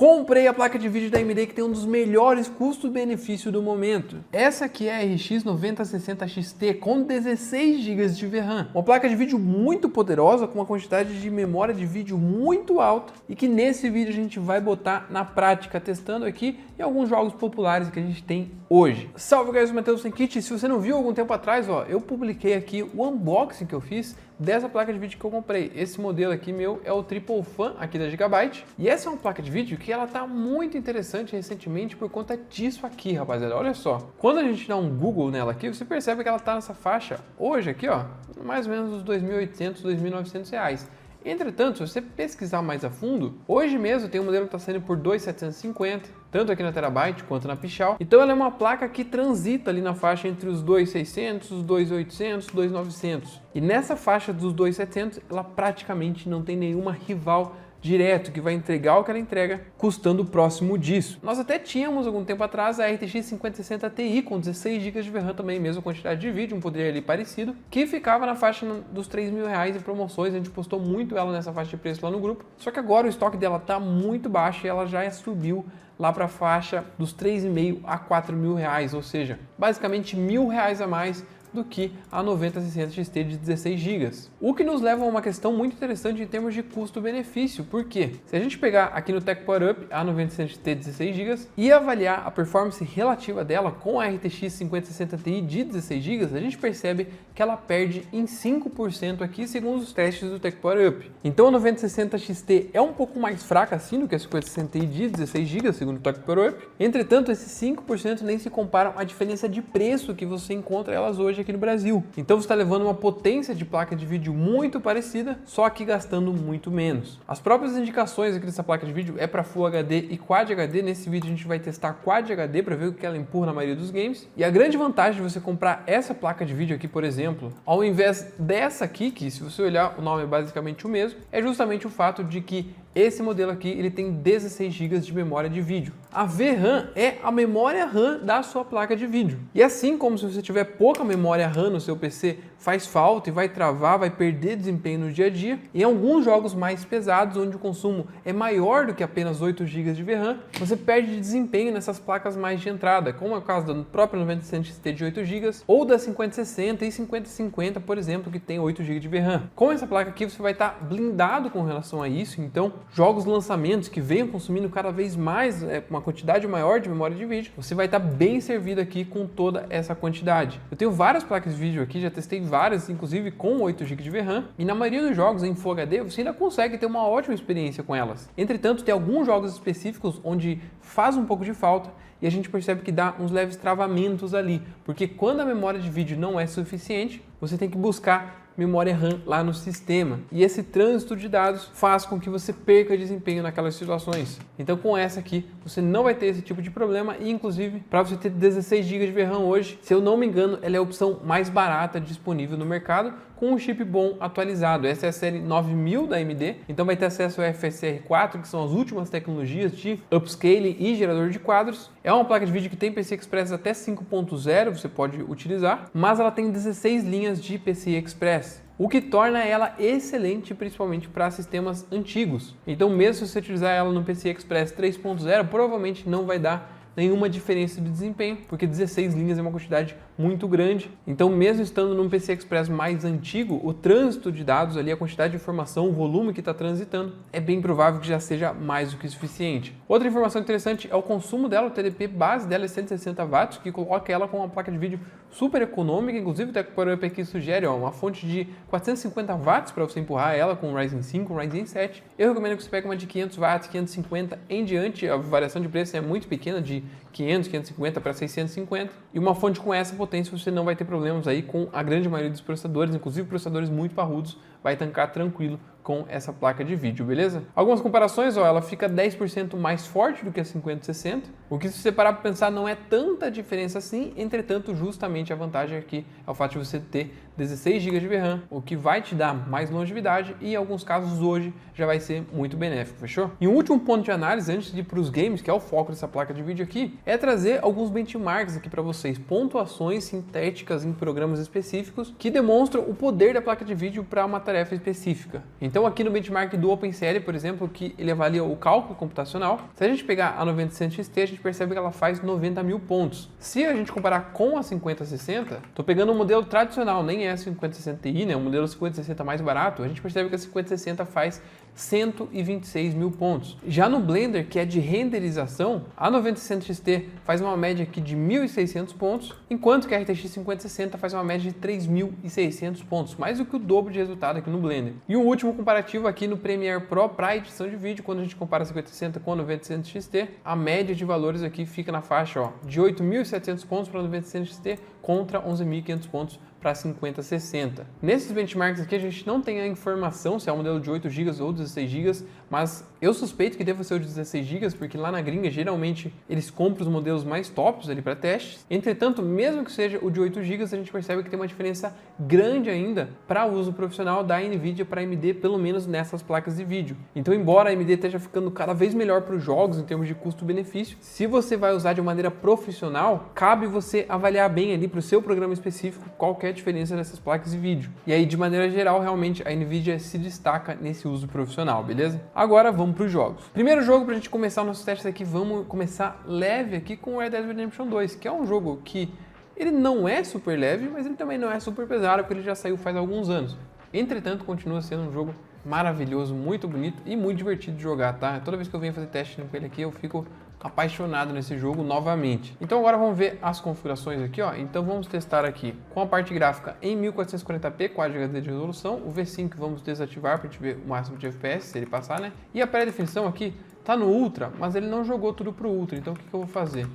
Comprei a placa de vídeo da AMD que tem um dos melhores custo-benefício do momento. Essa aqui é a RX 9060 XT com 16 GB de VRAM. Uma placa de vídeo muito poderosa com uma quantidade de memória de vídeo muito alta e que nesse vídeo a gente vai botar na prática, testando aqui em alguns jogos populares que a gente tem hoje. Salve, guys, o Matheus Sem Kit. Se você não viu algum tempo atrás, ó, eu publiquei aqui o unboxing que eu fiz dessa placa de vídeo que eu comprei. Esse modelo aqui meu é o Triple Fan aqui da Gigabyte. E essa é uma placa de vídeo que ela tá muito interessante recentemente por conta disso aqui, rapaziada. Olha só. Quando a gente dá um Google nela aqui, você percebe que ela tá nessa faixa hoje aqui, ó, mais ou menos uns R$ 2.800, R$ 2.900. Entretanto, se você pesquisar mais a fundo, hoje mesmo tem um modelo que está saindo por 2.750, tanto aqui na Terabyte quanto na Pichau. Então ela é uma placa que transita ali na faixa entre os 2.600, os 2.800, 2.900. E nessa faixa dos 2.700, ela praticamente não tem nenhuma rival direto que vai entregar o que ela entrega, custando próximo disso. Nós até tínhamos algum tempo atrás a RTX 5060 Ti com 16 GB de VRAM também, mesma quantidade de vídeo, um poder ali parecido, que ficava na faixa dos R$3.000 em promoções. A gente postou muito ela nessa faixa de preço lá no grupo, só que agora o estoque dela tá muito baixo e ela já subiu lá para a faixa dos R$3.500 a R$4.000, ou seja, basicamente R$1.000 a mais do que a 9060 XT de 16 GB. O que nos leva a uma questão muito interessante em termos de custo-benefício. Por quê? Se a gente pegar aqui no Tech Power Up a 9060 XT de 16 GB e avaliar a performance relativa dela com a RTX 5060 Ti de 16 GB, a gente percebe que ela perde em 5% aqui, segundo os testes do Tech Power Up. Então a 9060 XT é um pouco mais fraca assim do que a 5060 Ti de 16 GB, segundo o Tech Power Up. Entretanto, esses 5% nem se comparam à diferença de preço que você encontra elas hoje aqui no Brasil. Então você está levando uma potência de placa de vídeo muito parecida, só que gastando muito menos. As próprias indicações aqui dessa placa de vídeo é para Full HD e Quad HD. Nesse vídeo a gente vai testar Quad HD para ver o que ela empurra na maioria dos games. E a grande vantagem de você comprar essa placa de vídeo aqui, por exemplo, ao invés dessa aqui, que se você olhar o nome é basicamente o mesmo, é justamente o fato de que esse modelo aqui ele tem 16 GB de memória de vídeo. A VRAM é a memória RAM da sua placa de vídeo. E assim como se você tiver pouca memória RAM no seu PC, faz falta e vai travar, vai perder desempenho no dia a dia. Em alguns jogos mais pesados, onde o consumo é maior do que apenas 8 GB de VRAM, você perde desempenho nessas placas mais de entrada, como é o caso da própria 9060 XT de 8 GB ou da 5060 e 5050, por exemplo, que tem 8 GB de VRAM. Com essa placa aqui você vai estar blindado com relação a isso, então jogos lançamentos que venham consumindo cada vez mais, uma quantidade maior de memória de vídeo, você vai estar bem servido aqui com toda essa quantidade. Eu tenho várias placas de vídeo aqui, já testei várias, inclusive com 8 GB de VRAM, e na maioria dos jogos em Full HD você ainda consegue ter uma ótima experiência com elas. Entretanto, tem alguns jogos específicos onde faz um pouco de falta e a gente percebe que dá uns leves travamentos ali, porque quando a memória de vídeo não é suficiente, você tem que buscar memória RAM lá no sistema. E esse trânsito de dados faz com que você perca desempenho naquelas situações. Então com essa aqui, você não vai ter esse tipo de problema e inclusive para você ter 16 GB de VRAM hoje, se eu não me engano, ela é a opção mais barata disponível no mercado, com um chip bom atualizado. Essa é a série 9000 da AMD, então vai ter acesso ao FSR4, que são as últimas tecnologias de upscaling e gerador de quadros. É uma placa de vídeo que tem PCI Express até 5.0, você pode utilizar, mas ela tem 16 linhas de PCI Express, o que torna ela excelente principalmente para sistemas antigos. Então mesmo se você utilizar ela no PCI Express 3.0, provavelmente não vai dar nenhuma diferença de desempenho, porque 16 linhas é uma quantidade muito grande. Então mesmo estando num PCI Express mais antigo, o trânsito de dados ali, a quantidade de informação, o volume que está transitando, é bem provável que já seja mais do que suficiente. Outra informação interessante é o consumo dela, o TDP base dela é 160 watts, que coloca ela com uma placa de vídeo super econômica. Inclusive o Tech Power Up aqui sugere uma fonte de 450 watts para você empurrar ela com o Ryzen 5, Ryzen 7. Eu recomendo que você pegue uma de 500 watts, 550 em diante. A variação de preço é muito pequena, de 500, 550 para 650, e uma fonte com essa potência você não vai ter problemas aí com a grande maioria dos processadores, inclusive processadores muito parrudos, vai tancar tranquilo com essa placa de vídeo, beleza? Algumas comparações, ó, ela fica 10% mais forte do que a 5060, o que se você parar para pensar não é tanta diferença assim. Entretanto, justamente a vantagem aqui é o fato de você ter 16 GB de VRAM, o que vai te dar mais longevidade e em alguns casos hoje já vai ser muito benéfico, fechou? E um último ponto de análise antes de ir para os games, que é o foco dessa placa de vídeo aqui, é trazer alguns benchmarks aqui para vocês, pontuações sintéticas em programas específicos que demonstram o poder da placa de vídeo para uma tarefa específica. Então aqui no benchmark do OpenCL, por exemplo, que ele avalia o cálculo computacional, se a gente pegar a 9060 XT, a gente percebe que ela faz 90 mil pontos. Se a gente comparar com a 5060, tô pegando um modelo tradicional, nem é a 5060 Ti, né? O modelo 5060 mais barato, a gente percebe que a 5060 faz 126 mil pontos. Já no Blender, que é de renderização, a 9060 XT faz uma média aqui de 1.600 pontos, enquanto que a RTX 5060 faz uma média de 3.600 pontos, mais do que o dobro de resultado aqui no Blender. E um último comparativo aqui no Premiere Pro para edição de vídeo, quando a gente compara a 5060 com a 9060 XT, a média de valores aqui fica na faixa de 8.700 pontos para a 9060 XT contra 11.500 pontos para 5060. Nesses benchmarks aqui a gente não tem a informação se é um modelo de 8 GB ou 16 GB, mas eu suspeito que deva ser o de 16 GB, porque lá na gringa geralmente eles compram os modelos mais tops ali para testes. Entretanto, mesmo que seja o de 8 GB, a gente percebe que tem uma diferença grande ainda para uso profissional da Nvidia para AMD, pelo menos nessas placas de vídeo. Então, embora a AMD esteja ficando cada vez melhor para os jogos em termos de custo-benefício, se você vai usar de maneira profissional, cabe você avaliar bem ali para o seu programa específico qual que é a diferença dessas placas de vídeo. E aí, de maneira geral, realmente a Nvidia se destaca nesse uso profissional, beleza? Agora vamos para os jogos. Primeiro jogo para a gente começar nossos testes aqui, vamos começar leve aqui com o Red Dead Redemption 2, que é um jogo que ele não é super leve, mas ele também não é super pesado, porque ele já saiu faz alguns anos. Entretanto, continua sendo um jogo maravilhoso, muito bonito e muito divertido de jogar, tá? Toda vez que eu venho fazer teste com ele aqui, eu fico apaixonado nesse jogo novamente. Então agora vamos ver as configurações aqui, ó. Então vamos testar aqui com a parte gráfica em 1440p, Quad HD de resolução, o V5 vamos desativar para a gente ver o máximo de FPS, se ele passar, né? E a pré-definição aqui tá no Ultra, mas ele não jogou tudo pro Ultra, então o que eu vou fazer?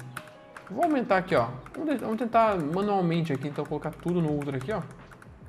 Vou aumentar aqui, ó. Vamos tentar manualmente aqui, então colocar tudo no Ultra aqui, ó.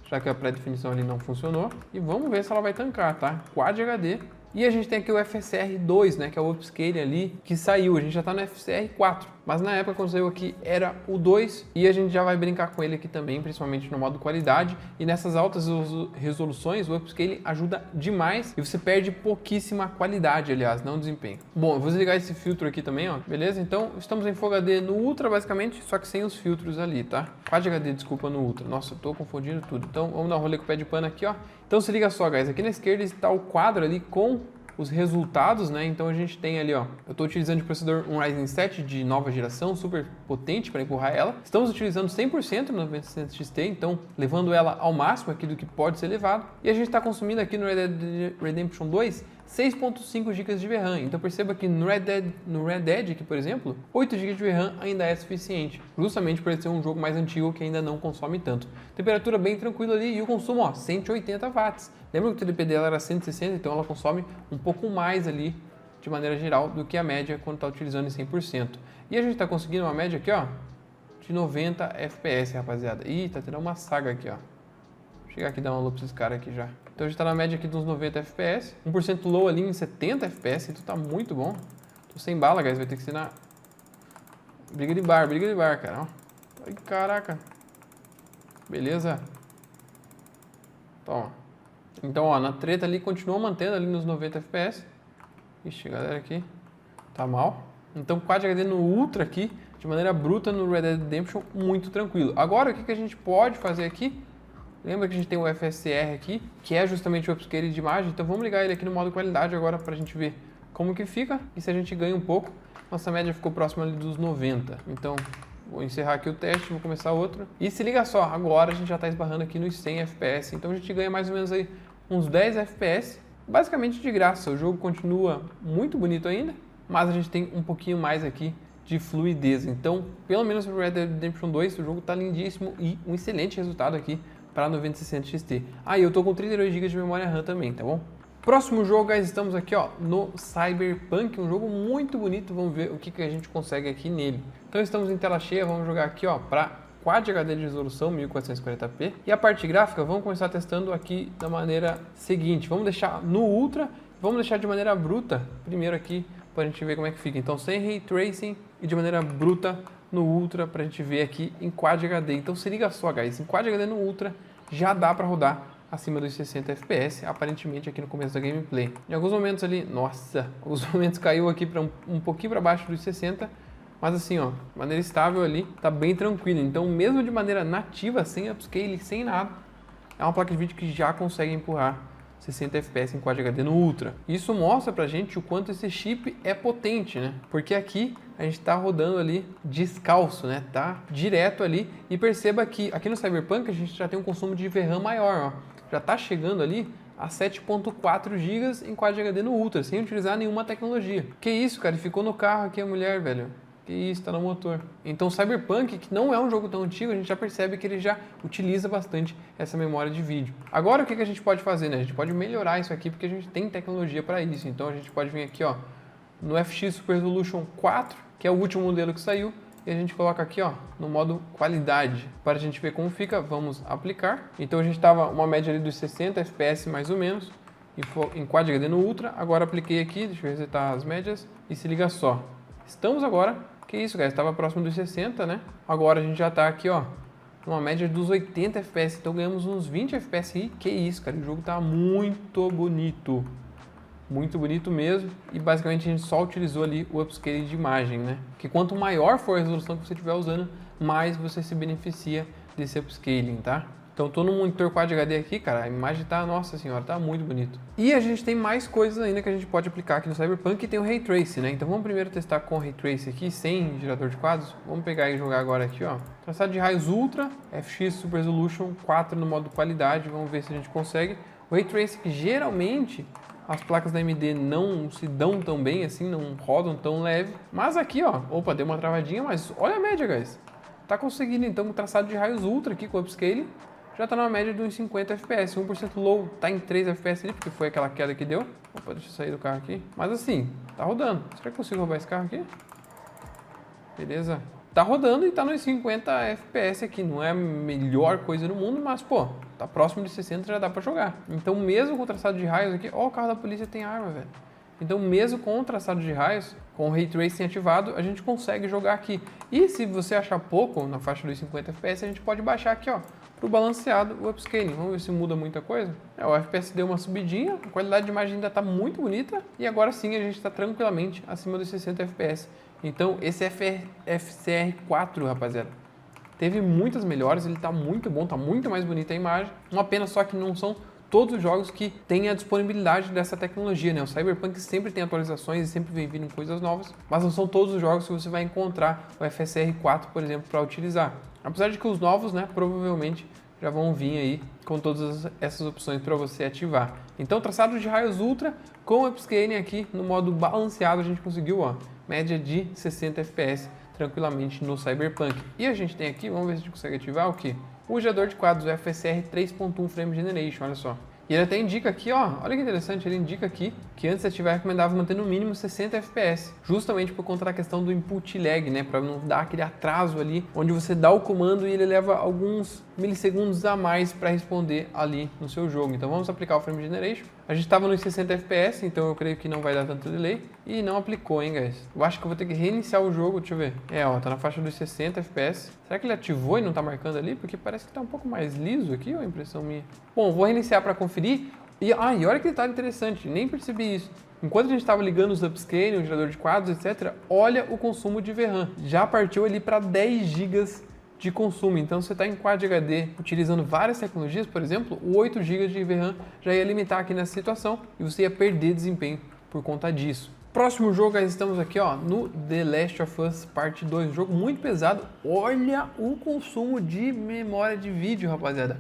Já que a pré-definição ali não funcionou. E vamos ver se ela vai tancar, tá? Quad HD. E a gente tem aqui o FSR 2, né, que é o upscale ali que saiu. A gente já tá no FSR 4, mas na época quando saiu aqui era o 2 e a gente já vai brincar com ele aqui também, principalmente no modo qualidade. E nessas altas resoluções, o upscale ajuda demais e você perde pouquíssima qualidade, aliás, não desempenho. Bom, eu vou desligar esse filtro aqui também, ó, beleza? Então, estamos em Full HD no Ultra, basicamente, só que sem os filtros ali, tá? Quad HD, desculpa, no Ultra. Nossa, eu tô confundindo tudo. Então, vamos dar um rolê com o pé de pano aqui, ó. Então, se liga só, guys. Aqui na esquerda está o quadro ali com os resultados, né? Então a gente tem ali, ó, eu estou utilizando de processador um Ryzen 7 de nova geração, super potente para empurrar ela. Estamos utilizando 100% no 9060 XT, então levando ela ao máximo aqui do que pode ser levado. E a gente está consumindo aqui no Red Dead Redemption 2 6.5 GB de VRAM. Então perceba que no Red Dead aqui, por exemplo, 8 GB de VRAM ainda é suficiente, justamente por ele ser um jogo mais antigo que ainda não consome tanto. Temperatura bem tranquila ali e o consumo, ó, 180 watts. Lembra que o TDP dela era 160, então ela consome um pouco mais ali, de maneira geral, do que a média quando está utilizando em 100%. E a gente está conseguindo uma média aqui, ó, de 90 FPS, rapaziada. Ih, tá tendo uma saga aqui, ó. Vou chegar aqui e dar uma loop pra esses caras aqui já. Então a gente tá na média aqui de uns 90 FPS, 1% low ali em 70 FPS, então tá muito bom. Tô sem bala, guys, vai ter que ser na... Briga de bar, cara, ó. Ai, caraca. Beleza. Toma. Então, ó, na treta ali, continua mantendo ali nos 90 FPS. Ixi, galera aqui tá mal. Então, Quad HD no Ultra aqui, de maneira bruta no Red Dead Redemption, muito tranquilo. Agora, o que a gente pode fazer aqui? Lembra que a gente tem o FSR aqui, que é justamente o upscale de imagem. Então, vamos ligar ele aqui no modo qualidade agora pra gente ver como que fica. E se a gente ganha um pouco, nossa média ficou próxima ali dos 90. Então, vou encerrar aqui o teste, vou começar outro. E se liga só, agora a gente já tá esbarrando aqui nos 100 FPS. Então, a gente ganha mais ou menos aí uns 10 FPS, basicamente de graça. O jogo continua muito bonito ainda, mas a gente tem um pouquinho mais aqui de fluidez. Então, pelo menos no Red Dead Redemption 2, o jogo tá lindíssimo e um excelente resultado aqui para 9060 XT. Ah, e eu tô com 32 GB de memória RAM também, tá bom? Próximo jogo, guys, estamos aqui, ó, no Cyberpunk, um jogo muito bonito. Vamos ver o que a gente consegue aqui nele. Então, estamos em tela cheia, vamos jogar aqui, ó, para Quad HD de resolução 1440p. E a parte gráfica, vamos começar testando aqui da maneira seguinte. Vamos deixar no Ultra, vamos deixar de maneira bruta primeiro aqui, para a gente ver como é que fica. Então, sem Ray Tracing e de maneira bruta no Ultra, para a gente ver aqui em Quad HD. Então, se liga só, guys, em Quad HD no Ultra, já dá para rodar acima dos 60 FPS, aparentemente aqui no começo da gameplay. Em alguns momentos ali, nossa, alguns momentos caiu aqui para um pouquinho para baixo dos 60, mas assim, ó, de maneira estável ali, tá bem tranquilo. Então, mesmo de maneira nativa, sem upscaling, sem nada, é uma placa de vídeo que já consegue empurrar 60 FPS em Quad HD no Ultra. Isso mostra pra gente o quanto esse chip é potente, né? Porque aqui a gente tá rodando ali descalço, né? Tá direto ali. E perceba que aqui no Cyberpunk a gente já tem um consumo de VRAM maior, ó. Já tá chegando ali a 7.4 GB em Quad HD no Ultra, sem utilizar nenhuma tecnologia. Que isso, cara? Ficou no carro aqui a mulher, velho. Que isso, tá no motor. Então Cyberpunk, que não é um jogo tão antigo, a gente já percebe que ele já utiliza bastante essa memória de vídeo. Agora o que a gente pode fazer, né? A gente pode melhorar isso aqui porque a gente tem tecnologia para isso. Então a gente pode vir aqui, ó, no FX Super Resolution 4, que é o último modelo que saiu, e a gente coloca aqui, ó, no modo qualidade. Para a gente ver como fica, vamos aplicar. Então a gente tava uma média ali dos 60 FPS mais ou menos, em Quad HD no Ultra. Agora apliquei aqui, deixa eu resetar as médias, e se liga só. Estamos agora... Que isso, guys, estava próximo dos 60, né? Agora a gente já tá aqui, ó, numa média dos 80 FPS, então ganhamos uns 20 FPS aí. Que isso, cara, o jogo tá muito bonito. Muito bonito mesmo. E basicamente a gente só utilizou ali o upscaling de imagem, né? Que quanto maior for a resolução que você estiver usando, mais você se beneficia desse upscaling, tá? Então tô no monitor Quad HD aqui, cara, a imagem tá, nossa senhora, tá muito bonito. E a gente tem mais coisas ainda que a gente pode aplicar aqui no Cyberpunk, que tem o Ray Tracing, né? Então vamos primeiro testar com o Ray Tracing aqui, sem gerador de quadros. Vamos pegar e jogar agora aqui, ó. Traçado de raios Ultra, FX Super Resolution 4 no modo qualidade, vamos ver se a gente consegue. O Ray Tracing, que geralmente as placas da AMD não se dão tão bem assim, não rodam tão leve. Mas aqui, ó, opa, deu uma travadinha, mas olha a média, guys. Tá conseguindo então o traçado de raios Ultra aqui com o upscaling. Já tá numa média de uns 50 FPS, 1% low, tá em 3 FPS ali, porque foi aquela queda que deu. Opa, deixa eu sair do carro aqui. Mas assim, tá rodando. Será que eu consigo roubar esse carro aqui? Beleza. Tá rodando e tá nos 50 FPS aqui. Não é a melhor coisa do mundo, mas, pô, tá próximo de 60, já dá pra jogar. Então, mesmo com o traçado de raios aqui... Ó, o carro da polícia tem arma, velho. Então, mesmo com o traçado de raios, com o Ray Tracing ativado, a gente consegue jogar aqui. E se você achar pouco, na faixa dos 50 FPS, a gente pode baixar aqui, ó, pro balanceado o upscaling. Vamos ver se muda muita coisa. O FPS deu uma subidinha, a qualidade de imagem ainda tá muito bonita, e agora sim a gente tá tranquilamente acima dos 60 FPS. Então, esse FCR4, rapaziada, teve muitas melhoras, ele tá muito bom, tá muito mais bonita a imagem. Uma pena só que não são todos os jogos que têm a disponibilidade dessa tecnologia, né? O Cyberpunk sempre tem atualizações e sempre vem vindo coisas novas, mas não são todos os jogos que você vai encontrar o FSR4, por exemplo, para utilizar. Apesar de que os novos, né, provavelmente já vão vir aí com todas essas opções para você ativar. Então, traçado de raios Ultra com upscaling aqui no modo balanceado, a gente conseguiu, ó, média de 60 FPS tranquilamente no Cyberpunk. E a gente tem aqui, vamos ver se a gente consegue ativar o que? O gerador de quadros, o FSR 3.1 Frame Generation, olha só. E ele até indica aqui, ó, olha que interessante, ele indica aqui que antes de ativar recomendava manter no mínimo 60 FPS, justamente por conta da questão do input lag, né, para não dar aquele atraso ali, onde você dá o comando e ele leva alguns milissegundos a mais para responder ali no seu jogo. Então vamos aplicar o Frame Generation. A gente estava nos 60 FPS, então eu creio que não vai dar tanto delay, e não aplicou, hein, guys. Eu acho que eu vou ter que reiniciar o jogo, deixa eu ver. Ó, tá na faixa dos 60 FPS. Será que ele ativou e não tá marcando ali? Porque parece que tá um pouco mais liso aqui, ó, a impressão minha. Bom, vou reiniciar para conferir. E olha que detalhe interessante, nem percebi isso. Enquanto a gente estava ligando os upscaling, o gerador de quadros, etc., olha o consumo de VRAM. Já partiu ali para 10 GB de consumo. Então, você está em Quad HD utilizando várias tecnologias, por exemplo, o 8 GB de VRAM já ia limitar aqui nessa situação e você ia perder desempenho por conta disso. Próximo jogo, nós estamos aqui, ó, no The Last of Us Part 2, jogo muito pesado. Olha o consumo de memória de vídeo, rapaziada.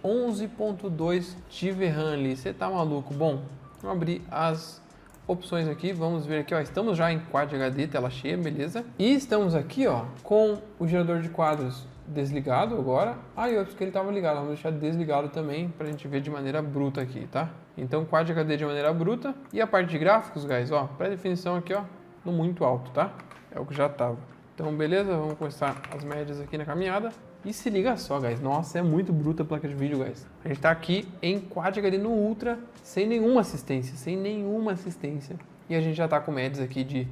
11.2 de VRAM ali, você tá maluco? Bom, vamos abrir as opções aqui, vamos ver aqui, ó, estamos já em Quad HD, tela cheia, beleza? E estamos aqui, ó, com o gerador de quadros desligado agora. E o upscaling estava ligado, vamos deixar desligado também pra gente ver de maneira bruta aqui, tá? Então, Quad HD de maneira bruta. E a parte de gráficos, guys, ó, pré-definição aqui, ó, no muito alto, tá? É o que já tava. Então, beleza, vamos começar as médias aqui na caminhada. E se liga só, guys, nossa, é muito bruta a placa de vídeo, guys. A gente tá aqui em Quad HD no Ultra, sem nenhuma assistência. E a gente já tá com médias aqui de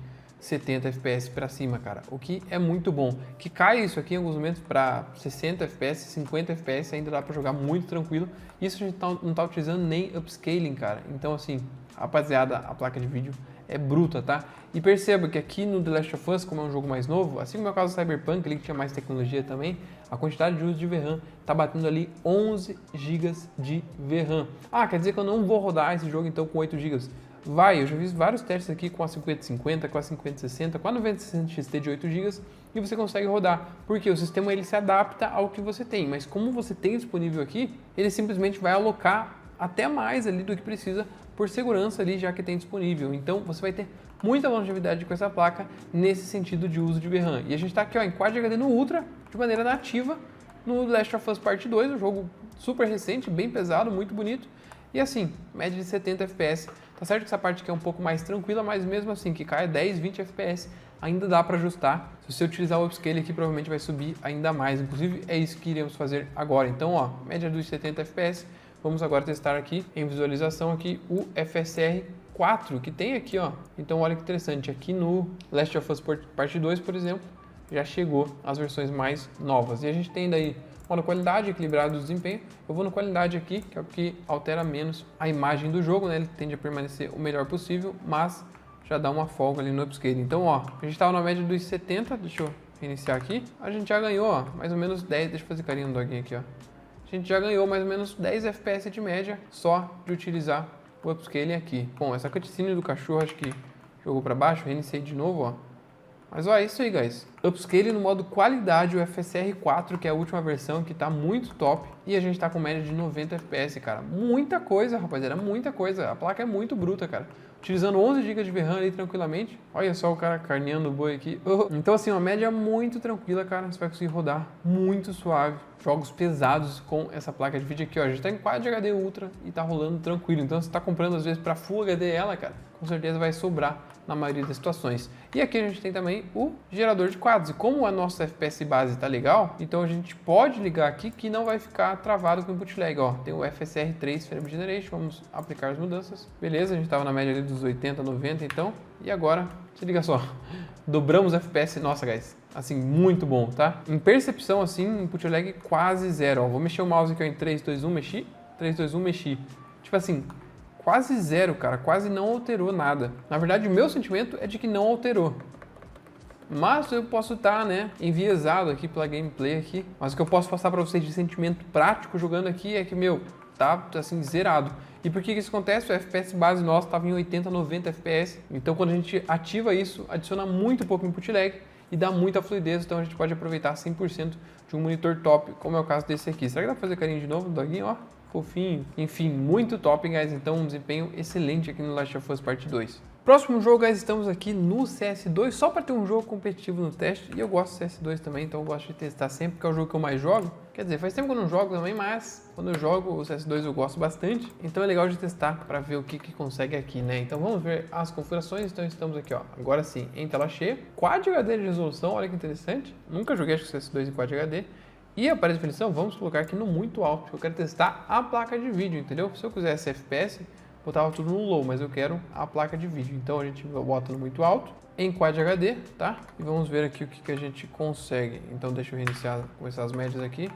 70 FPS para cima, cara, o que é muito bom. Que cai isso aqui em alguns momentos para 60 FPS, 50 FPS, ainda dá para jogar muito tranquilo. Isso a gente não tá utilizando nem upscaling, cara. Então assim, rapaziada, a placa de vídeo é bruta, tá? E perceba que aqui no The Last of Us, como é um jogo mais novo, assim como é o caso do Cyberpunk, ali que tinha mais tecnologia também, a quantidade de uso de VRAM tá batendo ali 11 GB de VRAM. Ah, quer dizer que eu não vou rodar esse jogo então com 8 GB? Vai, eu já fiz vários testes aqui com a 5050, com a 5060, com a 9060 XT de 8 GB e você consegue rodar, porque o sistema ele se adapta ao que você tem, mas como você tem disponível aqui, ele simplesmente vai alocar até mais ali do que precisa por segurança ali já que tem disponível. Então você vai ter muita longevidade com essa placa nesse sentido de uso de VRAM. E a gente está aqui ó, em Quad HD no Ultra, de maneira nativa, no Last of Us Part 2, um jogo super recente, bem pesado, muito bonito. E assim, média de 70 FPS. Tá certo que essa parte aqui é um pouco mais tranquila, mas mesmo assim, que caia 10, 20 FPS, ainda dá para ajustar. Se você utilizar o upscale aqui, provavelmente vai subir ainda mais. Inclusive, é isso que iremos fazer agora. Então, ó, média dos 70 FPS. Vamos agora testar aqui, em visualização aqui, o FSR 4, que tem aqui, ó. Então, olha que interessante. Aqui no Last of Us Part 2, por exemplo, já chegou as versões mais novas. E a gente tem daí na qualidade equilibrada do desempenho. Eu vou na qualidade aqui, que é o que altera menos a imagem do jogo, né? Ele tende a permanecer o melhor possível, mas já dá uma folga ali no upscale. Então, ó, a gente estava na média dos 70, deixa eu reiniciar aqui. A gente já ganhou, ó, mais ou menos 10, deixa eu fazer carinho no doguinho aqui, ó. A gente já ganhou mais ou menos 10 FPS de média só de utilizar o upscaling aqui. Bom, essa cutscene do cachorro acho que jogou para baixo, reiniciei de novo, ó. Mas ó, é isso aí, guys. Upscaling no modo qualidade, o FSR 4, que é a última versão, que tá muito top. E a gente tá com média de 90 FPS, cara. Muita coisa, rapaziada, muita coisa. A placa é muito bruta, cara. Utilizando 11 GB de VRAM ali tranquilamente. Olha só o cara carneando o boi aqui. Então assim, uma média muito tranquila, cara. Você vai conseguir rodar muito suave. Jogos pesados com essa placa de vídeo aqui, ó. A gente tá em Quad HD Ultra e tá rolando tranquilo. Então você tá comprando às vezes pra Full HD ela, cara, com certeza vai sobrar na maioria das situações. E aqui a gente tem também o gerador de quadros. E como a nossa FPS base tá legal, então a gente pode ligar aqui que não vai ficar travado com input lag, ó. Tem o FSR 3 Frame Generation, vamos aplicar as mudanças. Beleza, a gente tava na média ali dos 80, 90 então. E agora, se liga só, dobramos o FPS, nossa, guys, assim, muito bom, tá? Em percepção, assim, input lag quase zero, ó. Vou mexer o mouse aqui ó, em 3, 2, 1, mexi, 3, 2, 1, mexi. Tipo assim, quase zero, cara, quase não alterou nada. Na verdade, o meu sentimento é de que não alterou. Mas eu posso estar, né, enviesado aqui pela gameplay aqui. Mas o que eu posso passar para vocês de sentimento prático jogando aqui é que, meu, tá assim, zerado. E por que isso acontece? O FPS base nosso estava em 80, 90 FPS. Então, quando a gente ativa isso, adiciona muito pouco input lag e dá muita fluidez. Então, a gente pode aproveitar 100% de um monitor top, como é o caso desse aqui. Será que dá pra fazer carinho de novo no doguinho, ó? Fofinho. Enfim, muito top, guys. Então, um desempenho excelente aqui no Last of Us Part 2. Próximo jogo, guys, estamos aqui no CS2, só para ter um jogo competitivo no teste. E eu gosto do CS2 também, então eu gosto de testar sempre, porque é o jogo que eu mais jogo. Quer dizer, faz tempo que eu não jogo também, mas quando eu jogo o CS2 eu gosto bastante. Então é legal de testar para ver o que consegue aqui, né? Então vamos ver as configurações. Então estamos aqui, ó, agora sim, em tela cheia. Quad HD de resolução, olha que interessante. Nunca joguei acho que CS2 em Quad HD. E a definição, vamos colocar aqui no muito alto, porque eu quero testar a placa de vídeo, entendeu? Se eu quisesse FPS, botava tudo no low, mas eu quero a placa de vídeo. Então a gente bota no muito alto, em Quad HD, tá? E vamos ver aqui o que a gente consegue. Então deixa eu reiniciar, começar as médias aqui.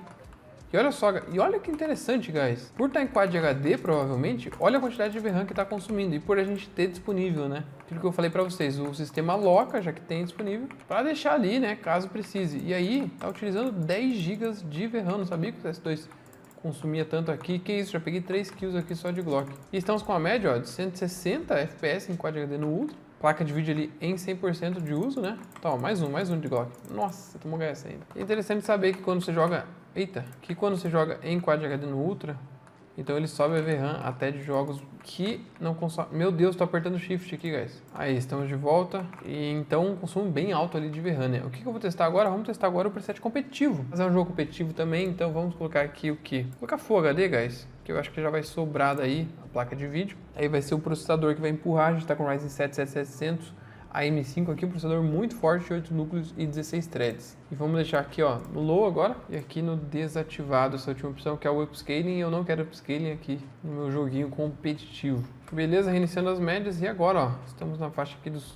E olha só, e olha que interessante, guys. Por estar em Quad HD, provavelmente, olha a quantidade de VRAM que está consumindo. E por a gente ter disponível, né? Aquilo que eu falei para vocês, o sistema aloca, já que tem disponível, para deixar ali, né? Caso precise. E aí, tá utilizando 10 GB de VRAM. Não sabia que o CS2 consumia tanto aqui. Que isso, já peguei 3 kills aqui só de Glock. E estamos com a média, ó, de 160 FPS em Quad HD no Ultra. Placa de vídeo ali em 100% de uso, né? Toma, mais um de Glock. Nossa, tomou HS ainda. É interessante saber que quando você joga... Eita, que quando você joga em Quad HD no Ultra, então ele sobe a VRAM até de jogos que não consomem... Meu Deus, tô apertando Shift aqui, guys. Aí, estamos de volta. E então um consumo bem alto ali de VRAM, né? O que eu vou testar agora? Vamos testar agora o preset competitivo. Mas é um jogo competitivo também, então vamos colocar aqui o quê? Vou colocar Full HD, guys, que eu acho que já vai sobrar daí a placa de vídeo. Aí vai ser o processador que vai empurrar. A gente tá com o Ryzen 7 7700. A M5 aqui, um processador muito forte, 8 núcleos e 16 threads. E vamos deixar aqui, ó, no low agora e aqui no desativado, essa última opção que é o upscaling. E eu não quero upscaling aqui no meu joguinho competitivo. Beleza, reiniciando as médias e agora, ó, estamos na faixa aqui dos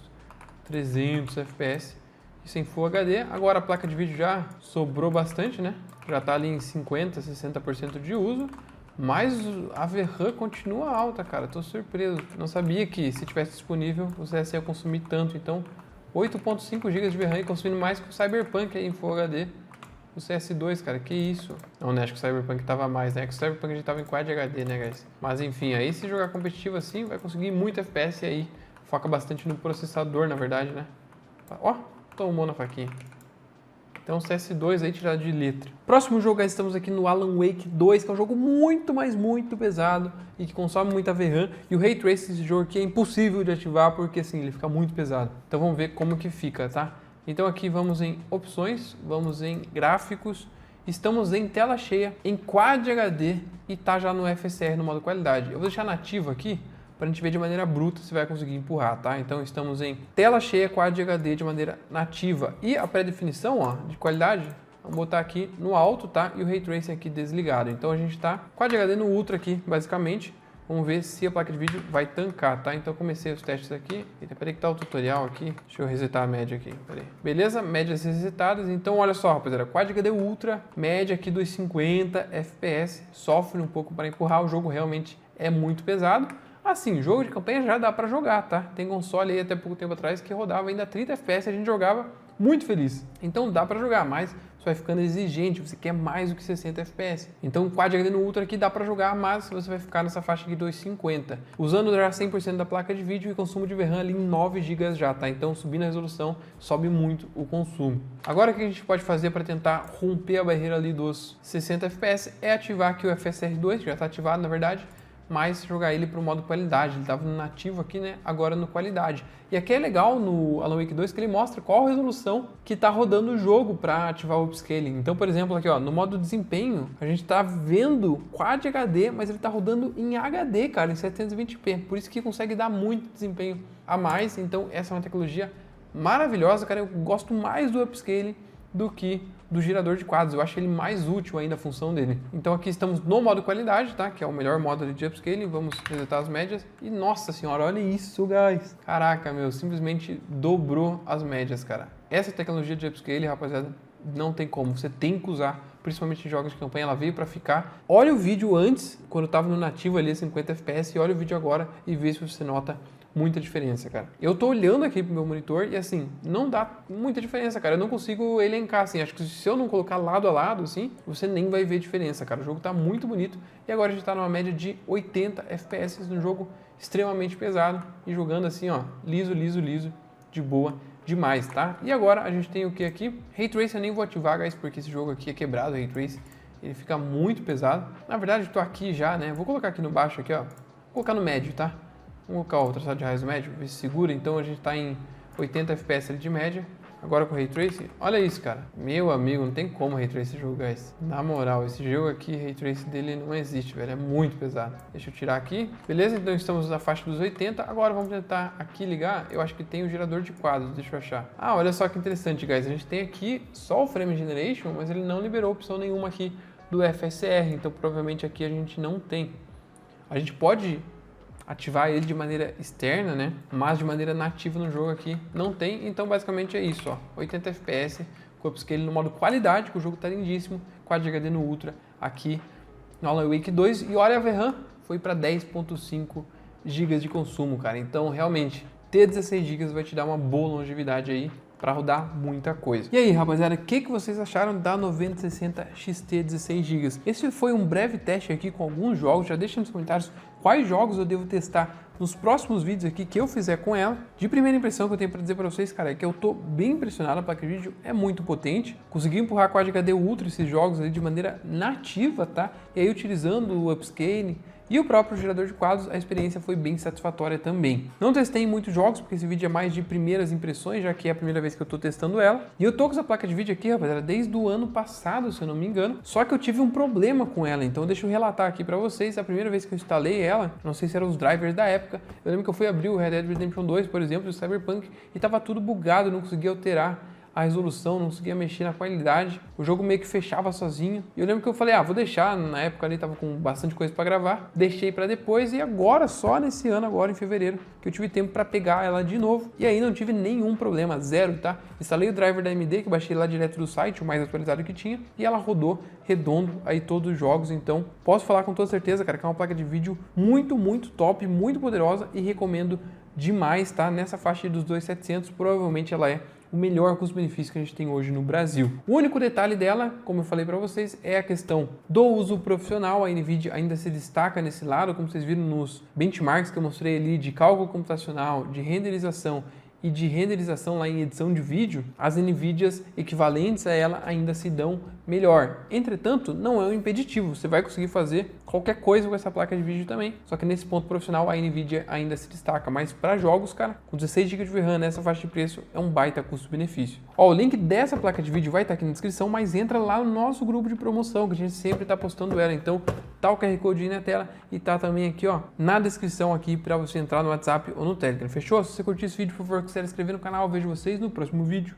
300 FPS. Isso em Full HD. Agora a placa de vídeo já sobrou bastante, né? Já tá ali em 50%, 60% de uso. Mas a VRAM continua alta, cara. Tô surpreso. Não sabia que se tivesse disponível o CS ia consumir tanto. Então, 8.5 GB de VRAM e consumindo mais que o Cyberpunk aí em Full HD. O CS2, cara, que isso? Não, né? Acho que o Cyberpunk tava mais, né? Que o Cyberpunk já tava em Quad HD, né, guys? Mas enfim, aí se jogar competitivo assim, vai conseguir muito FPS aí. Foca bastante no processador, na verdade, né? Ó, tomou na faquinha. Então CS2 aí tirado de letra. Próximo jogo, aí estamos aqui no Alan Wake 2, que é um jogo muito, mas muito pesado e que consome muita VRAM. E o Ray Tracing desse jogo aqui é impossível de ativar porque assim, ele fica muito pesado. Então vamos ver como que fica, tá? Então aqui vamos em opções, vamos em gráficos, estamos em tela cheia, em Quad HD e tá já no FSR no modo qualidade. Eu vou deixar nativo aqui para a gente ver de maneira bruta se vai conseguir empurrar, tá? Então estamos em tela cheia Quad HD de maneira nativa e a pré-definição, ó, de qualidade, vamos botar aqui no alto, tá? E o Ray Tracing aqui desligado. Então a gente tá Quad HD no Ultra aqui, basicamente. Vamos ver se a placa de vídeo vai tancar, tá? Então comecei os testes aqui. Eita, peraí que tá o tutorial aqui. Deixa eu resetar a média aqui, peraí. Beleza, médias resetadas. Então olha só, rapaziada, Quad HD Ultra, média aqui dos 50 FPS. Sofre um pouco para empurrar, o jogo realmente é muito pesado. Assim, jogo de campanha já dá para jogar, tá? Tem console aí até pouco tempo atrás que rodava ainda 30 FPS e a gente jogava muito feliz. Então dá para jogar, mas você vai ficando exigente, você quer mais do que 60 FPS. Então Quad HD no Ultra aqui dá para jogar, mas você vai ficar nessa faixa aqui 250. Usando já 100% da placa de vídeo e consumo de VRAM ali em 9 GB já, tá? Então subindo a resolução, sobe muito o consumo. Agora o que a gente pode fazer para tentar romper a barreira ali dos 60 FPS é ativar aqui o FSR2, que já está ativado na verdade, mas jogar ele para o modo qualidade. Ele estava no nativo aqui, né? Agora no qualidade. E aqui é legal no Alan Wake 2 que ele mostra qual a resolução que está rodando o jogo para ativar o upscaling. Então, por exemplo, aqui ó, no modo desempenho, a gente está vendo Quad HD, mas ele está rodando em HD, cara, em 720p. Por isso que consegue dar muito desempenho a mais. Então, essa é uma tecnologia maravilhosa, cara. Eu gosto mais do upscaling do que do girador de quadros. Eu acho ele mais útil ainda a função dele. Então aqui estamos no modo qualidade, tá? Que é o melhor modo de upscaling. Vamos resetar as médias. E nossa senhora, olha isso, guys. Caraca, meu, simplesmente dobrou as médias, cara. Essa tecnologia de upscaling, rapaziada, não tem como. Você tem que usar, principalmente em jogos de campanha, ela veio para ficar. Olha o vídeo antes, quando estava no nativo ali, 50 FPS, e olha o vídeo agora e vê se você nota muita diferença, cara. Eu tô olhando aqui pro meu monitor e assim, não dá muita diferença, cara. Eu não consigo elencar, assim. Acho que se eu não colocar lado a lado, assim, você nem vai ver diferença, cara. O jogo tá muito bonito e agora a gente tá numa média de 80 FPS num jogo extremamente pesado e jogando assim, ó, liso, liso, liso, de boa demais, tá? E agora a gente tem o que aqui? Ray Tracing eu nem vou ativar, guys, porque esse jogo aqui é quebrado, Ray Tracing. Ele fica muito pesado. Na verdade, eu tô aqui já, né? Vou colocar aqui no baixo, aqui, ó. Vou colocar no médio, tá? Vamos colocar o traçado de raios médio, ver se segura. Então a gente está em 80 FPS ali de média. Agora com o Ray Tracing, olha isso, cara. Meu amigo, não tem como Ray Tracing jogo, guys. Na moral, esse jogo aqui, Ray Tracing dele não existe, velho. É muito pesado. Deixa eu tirar aqui. Beleza? Então estamos na faixa dos 80. Agora vamos tentar aqui ligar. Eu acho que tem o gerador de quadros. Deixa eu achar. Ah, olha só que interessante, guys. A gente tem aqui só o Frame Generation, mas ele não liberou opção nenhuma aqui do FSR. Então provavelmente aqui a gente não tem. A gente pode ativar ele de maneira externa, né? Mas de maneira nativa no jogo aqui não tem. Então basicamente é isso, ó. 80 FPS com upscaling no modo qualidade, que o jogo tá lindíssimo. Quad HD no Ultra aqui no Alan Wake 2. E olha a VRAM, foi para 10.5 GB de consumo, cara. Então realmente ter 16 GB vai te dar uma boa longevidade aí para rodar muita coisa. E aí, rapaziada, o que vocês acharam da 9060 XT 16 GB? Esse foi um breve teste aqui com alguns jogos. Já deixa nos comentários quais jogos eu devo testar nos próximos vídeos aqui que eu fizer com ela. De primeira impressão que eu tenho para dizer para vocês, cara, é que eu tô bem impressionado. A placa de vídeo é muito potente. Consegui empurrar com a Quad HD Ultra esses jogos ali de maneira nativa, tá? E aí utilizando o upscaling e o próprio gerador de quadros, a experiência foi bem satisfatória também. Não testei em muitos jogos, porque esse vídeo é mais de primeiras impressões, já que é a primeira vez que eu tô testando ela. E eu tô com essa placa de vídeo aqui, rapaziada, desde o ano passado, se eu não me engano. Só que eu tive um problema com ela, então deixa eu relatar aqui pra vocês. A primeira vez que eu instalei ela, não sei se eram os drivers da época, eu lembro que eu fui abrir o Red Dead Redemption 2, por exemplo, o Cyberpunk, e tava tudo bugado, não conseguia alterar a resolução, não conseguia mexer na qualidade, o jogo meio que fechava sozinho. E eu lembro que eu falei, vou deixar, na época ali tava com bastante coisa para gravar, deixei para depois e agora, só nesse ano, agora em fevereiro, que eu tive tempo para pegar ela de novo e aí não tive nenhum problema, zero, tá? Instalei o driver da AMD, que eu baixei lá direto do site, o mais atualizado que tinha, e ela rodou redondo aí todos os jogos, então posso falar com toda certeza, cara, que é uma placa de vídeo muito, muito top, muito poderosa e recomendo demais, tá? Nessa faixa dos 2.700, provavelmente ela é o melhor custo-benefício que a gente tem hoje no Brasil. O único detalhe dela, como eu falei para vocês, é a questão do uso profissional. A NVIDIA ainda se destaca nesse lado, como vocês viram nos benchmarks que eu mostrei ali de cálculo computacional, de renderização e de renderização lá em edição de vídeo, as NVIDIAs equivalentes a ela ainda se dão melhor. Entretanto, não é um impeditivo, você vai conseguir fazer qualquer coisa com essa placa de vídeo também, só que nesse ponto profissional a NVIDIA ainda se destaca, mas para jogos, cara, com 16 GB de VRAM nessa faixa de preço é um baita custo-benefício. O link dessa placa de vídeo vai estar aqui na descrição, mas entra lá no nosso grupo de promoção, que a gente sempre está postando ela, então tá o QR Code aí na tela e tá também aqui, na descrição aqui para você entrar no WhatsApp ou no Telegram, fechou? Se você curtiu esse vídeo, por favor, quiser se inscrever no canal, eu vejo vocês no próximo vídeo.